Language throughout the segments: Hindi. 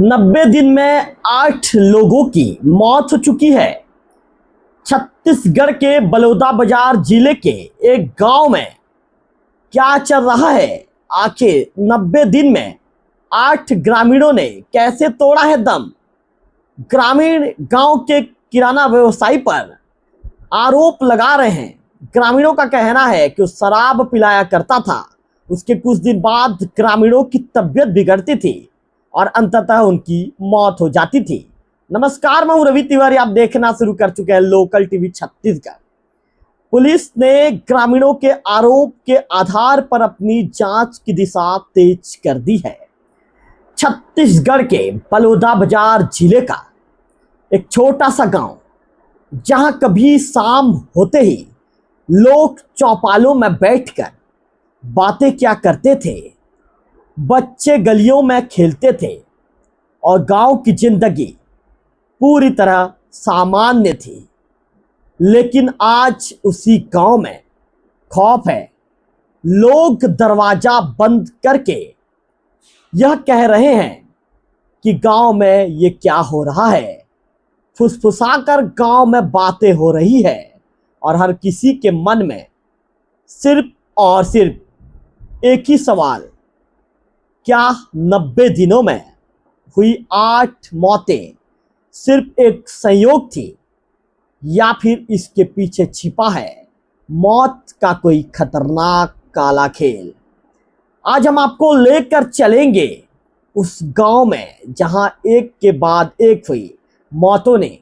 90 दिन में 8 लोगों की मौत हो चुकी है। छत्तीसगढ़ के बलौदाबाजार जिले के एक गांव में क्या चल रहा है? आखिर 90 दिन में 8 ग्रामीणों ने कैसे तोड़ा है दम? ग्रामीण गांव के किराना व्यवसायी पर आरोप लगा रहे हैं। ग्रामीणों का कहना है कि वो शराब पिलाया करता था। उसके कुछ दिन बाद ग्रामीणों की तबीयत बिगड़ती थी और अंततः उनकी मौत हो जाती थी। नमस्कार, मैं हूं रवि तिवारी। आप देखना शुरू कर चुके हैं लोकल टीवी छत्तीसगढ़। पुलिस ने ग्रामीणों के आरोप के आधार पर अपनी जांच की दिशा तेज कर दी है। छत्तीसगढ़ के बलौदाबाजार जिले का एक छोटा सा गांव, जहां कभी शाम होते ही लोग चौपालों में बैठकर बातें क्या करते थे, बच्चे गलियों में खेलते थे और गांव की जिंदगी पूरी तरह सामान्य थी। लेकिन आज उसी गांव में खौफ है। लोग दरवाजा बंद करके यह कह रहे हैं कि गांव में ये क्या हो रहा है। फुसफुसाकर गांव में बातें हो रही है और हर किसी के मन में सिर्फ और सिर्फ एक ही सवाल, क्या 90 दिनों में हुई 8 मौतें सिर्फ एक संयोग थी या फिर इसके पीछे छिपा है मौत का कोई खतरनाक काला खेल? आज हम आपको लेकर चलेंगे उस गांव में जहां एक के बाद एक हुई मौतों ने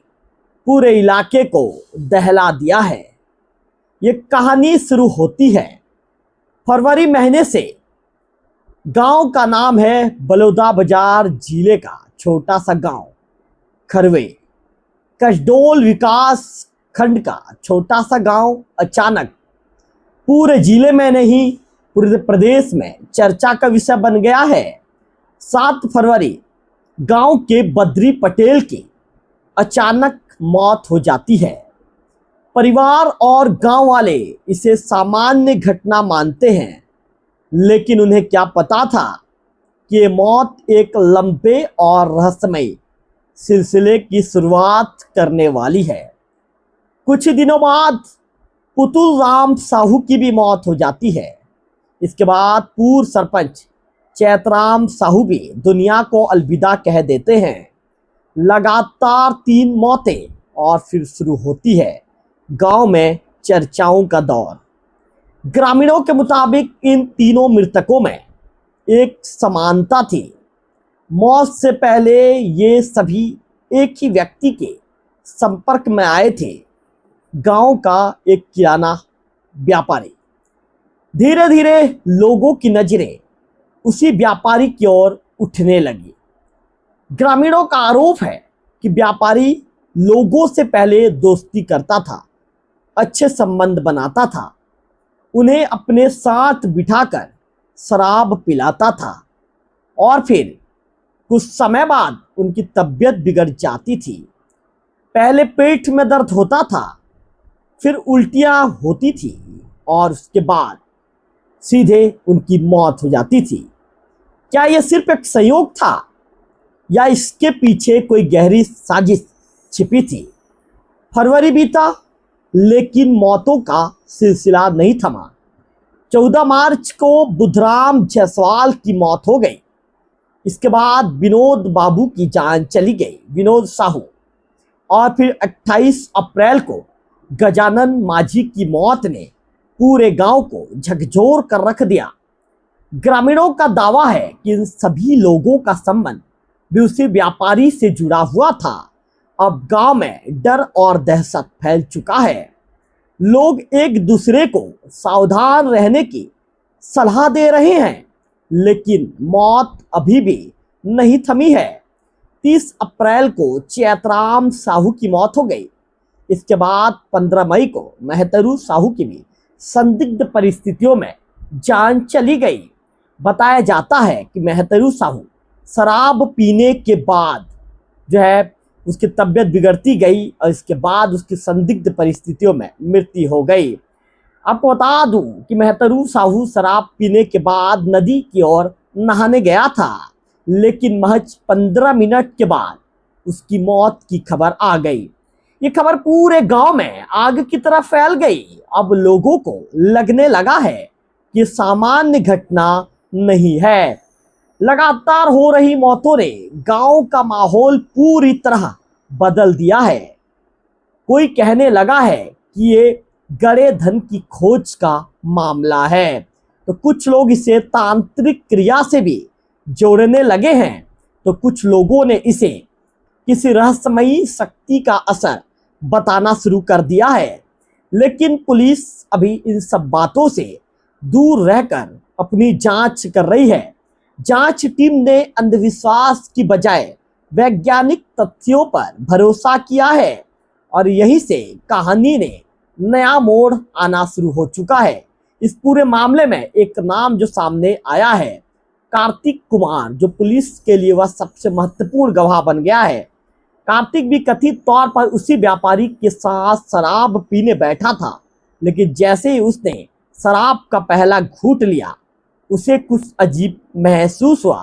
पूरे इलाके को दहला दिया है। ये कहानी शुरू होती है फरवरी महीने से। गांव का नाम है बलौदाबाजार जिले का छोटा सा गांव खरवे, कसडोल विकास खंड का छोटा सा गांव अचानक पूरे जिले में नहीं, पूरे प्रदेश में चर्चा का विषय बन गया है। 7 फरवरी गांव के बद्री पटेल की अचानक मौत हो जाती है। परिवार और गांव वाले इसे सामान्य घटना मानते हैं, लेकिन उन्हें क्या पता था कि ये मौत एक लंबे और रहस्यमय सिलसिले की शुरुआत करने वाली है। कुछ दिनों बाद पुतुल राम साहू की भी मौत हो जाती है। इसके बाद पूर्व सरपंच चैतराम साहू भी दुनिया को अलविदा कह देते हैं। लगातार 3 मौतें और फिर शुरू होती है गांव में चर्चाओं का दौर। ग्रामीणों के मुताबिक इन तीनों मृतकों में एक समानता थी। मौत से पहले ये सभी एक ही व्यक्ति के संपर्क में आए थे, गांव का एक किराना व्यापारी। धीरे धीरे लोगों की नजरें उसी व्यापारी की ओर उठने लगी। ग्रामीणों का आरोप है कि व्यापारी लोगों से पहले दोस्ती करता था, अच्छे संबंध बनाता था, उन्हें अपने साथ बिठाकर शराब पिलाता था और फिर कुछ समय बाद उनकी तबीयत बिगड़ जाती थी। पहले पेट में दर्द होता था, फिर उल्टियां होती थी और उसके बाद सीधे उनकी मौत हो जाती थी। क्या यह सिर्फ एक संयोग था या इसके पीछे कोई गहरी साजिश छिपी थी? फरवरी बीता, लेकिन मौतों का सिलसिला नहीं थमा। 14 मार्च को बुधराम जायसवाल की मौत हो गई। इसके बाद विनोद बाबू की जान चली गई, विनोद साहू। और फिर 28 अप्रैल को गजानन माझी की मौत ने पूरे गांव को झकझोर कर रख दिया। ग्रामीणों का दावा है कि इन सभी लोगों का संबंध भी उसी व्यापारी से जुड़ा हुआ था। अब गांव में डर और दहशत फैल चुका है। लोग एक दूसरे को सावधान रहने की सलाह दे रहे हैं, लेकिन मौत अभी भी नहीं थमी है। 30 अप्रैल को चैतराम साहू की मौत हो गई। इसके बाद 15 मई को महतरू साहू की भी संदिग्ध परिस्थितियों में जान चली गई। बताया जाता है कि महतरू साहू शराब पीने के बाद जो है उसकी तबीयत बिगड़ती गई और इसके बाद उसकी संदिग्ध परिस्थितियों में मृत्यु हो गई। आपको बता दूं कि महतरू साहू शराब पीने के बाद नदी की ओर नहाने गया था। लेकिन महज 15 मिनट के बाद उसकी मौत की खबर आ गई। ये खबर पूरे गांव में आग की तरह फैल गई। अब लोगों को लगने लगा है कि सामान्य घटना नहीं है। लगातार हो रही मौतों ने गांव का माहौल पूरी तरह बदल दिया है। कोई कहने लगा है कि ये गड़े धन की खोज का मामला है, तो कुछ लोग इसे तांत्रिक क्रिया से भी जोड़ने लगे हैं, तो कुछ लोगों ने इसे किसी रहस्यमयी शक्ति का असर बताना शुरू कर दिया है। लेकिन पुलिस अभी इन सब बातों से दूर रहकर अपनी जांच कर रही है। जांच टीम ने अंधविश्वास की बजाय वैज्ञानिक तथ्यों पर भरोसा किया है और यहीं से कहानी ने नया मोड़ आना शुरू हो चुका है। इस पूरे मामले में एक नाम जो सामने आया है, कार्तिक कुमार, जो पुलिस के लिए वह सबसे महत्वपूर्ण गवाह बन गया है। कार्तिक भी कथित तौर पर उसी व्यापारी के साथ शराब पीने बैठा था, लेकिन जैसे ही उसने शराब का पहला घूंट लिया उसे कुछ अजीब महसूस हुआ।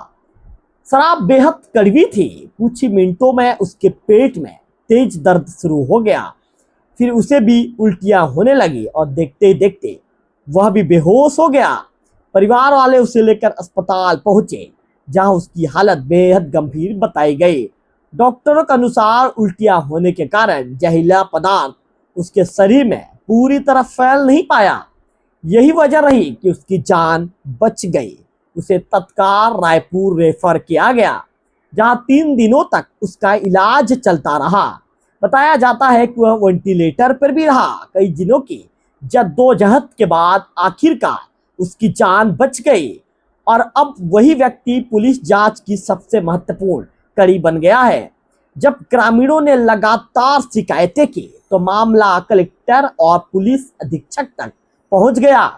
शराब बेहद कड़वी थी। कुछ ही मिनटों में उसके पेट में तेज दर्द शुरू हो गया। फिर उसे भी उल्टियां होने लगी और देखते ही देखते वह भी बेहोश हो गया। परिवार वाले उसे लेकर अस्पताल पहुंचे, जहां उसकी हालत बेहद गंभीर बताई गई। डॉक्टरों के अनुसार उल्टियां होने के कारण जहरीला पदार्थ उसके शरीर में पूरी तरह फैल नहीं पाया। यही वजह रही कि उसकी जान बच गई। उसे तत्काल रायपुर रेफर किया गया, जहां 3 दिनों तक उसका इलाज चलता रहा। बताया जाता है कि वह वेंटिलेटर पर भी रहा। कई दिनों की जद्दोजहद के बाद आखिरकार उसकी जान बच गई और अब वही व्यक्ति पुलिस जांच की सबसे महत्वपूर्ण कड़ी बन गया है। जब ग्रामीणों ने लगातार शिकायतें की तो मामला कलेक्टर और पुलिस अधीक्षक तक पहुंच गया।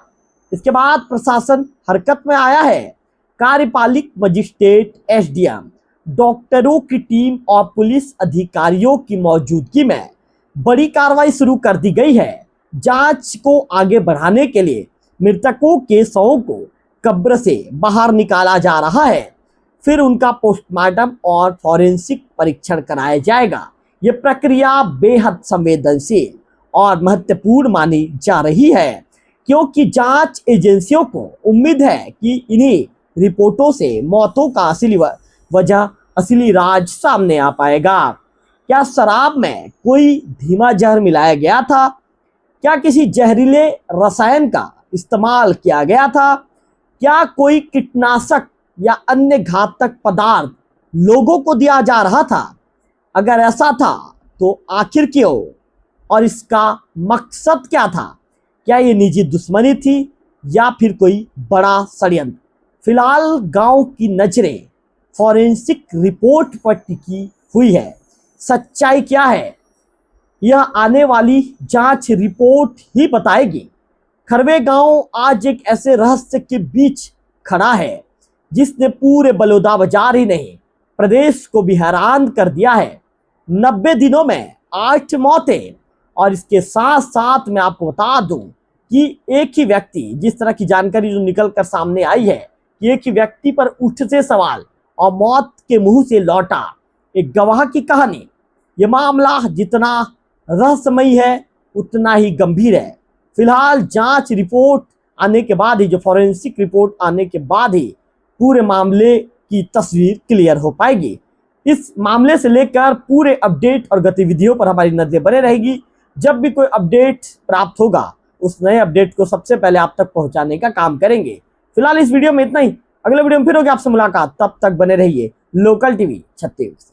इसके बाद प्रशासन हरकत में आया है। कार्यपालिक मजिस्ट्रेट, एसडीएम, डॉक्टरों की टीम और पुलिस अधिकारियों की मौजूदगी में बड़ी कार्रवाई शुरू कर दी गई है। जांच को आगे बढ़ाने के लिए मृतकों के शवों को कब्र से बाहर निकाला जा रहा है। फिर उनका पोस्टमार्टम और फॉरेंसिक परीक्षण कराया जाएगा। ये प्रक्रिया बेहद संवेदनशील और महत्वपूर्ण मानी जा रही है, क्योंकि जांच एजेंसियों को उम्मीद है कि इन्हीं रिपोर्टों से मौतों का असली राज सामने आ पाएगा। क्या शराब में कोई धीमा जहर मिलाया गया था? क्या किसी जहरीले रसायन का इस्तेमाल किया गया था? क्या कोई कीटनाशक या अन्य घातक पदार्थ लोगों को दिया जा रहा था? अगर ऐसा था तो आखिर क्यों, और इसका मकसद क्या था? क्या ये निजी दुश्मनी थी या फिर कोई बड़ा षड्यंत्र? फिलहाल गांव की नजरें फॉरेंसिक रिपोर्ट पर टिकी हुई है। सच्चाई क्या है, यह आने वाली जांच रिपोर्ट ही बताएगी। खरवे गांव आज एक ऐसे रहस्य के बीच खड़ा है जिसने पूरे बलौदा बाजार ही नहीं, प्रदेश को भी हैरान कर दिया है। 90 दिनों में 8 मौतें, और इसके साथ साथ मैं आपको बता दूं कि एक ही व्यक्ति, जिस तरह की जानकारी जो निकल कर सामने आई है कि एक ही व्यक्ति पर उठ से सवाल और मौत के मुंह से लौटा एक गवाह की कहानी। यह मामला जितना रहस्यमयी है उतना ही गंभीर है। फिलहाल जांच रिपोर्ट आने के बाद ही, जो फॉरेंसिक रिपोर्ट आने के बाद ही पूरे मामले की तस्वीर क्लियर हो पाएगी। इस मामले से लेकर पूरे अपडेट और गतिविधियों पर हमारी नजर बने रहेगी। जब भी कोई अपडेट प्राप्त होगा उस नए अपडेट को सबसे पहले आप तक पहुंचाने का काम करेंगे। फिलहाल इस वीडियो में इतना ही। अगले वीडियो में फिर होगी आपसे मुलाकात। तब तक बने रहिए लोकल टीवी 36।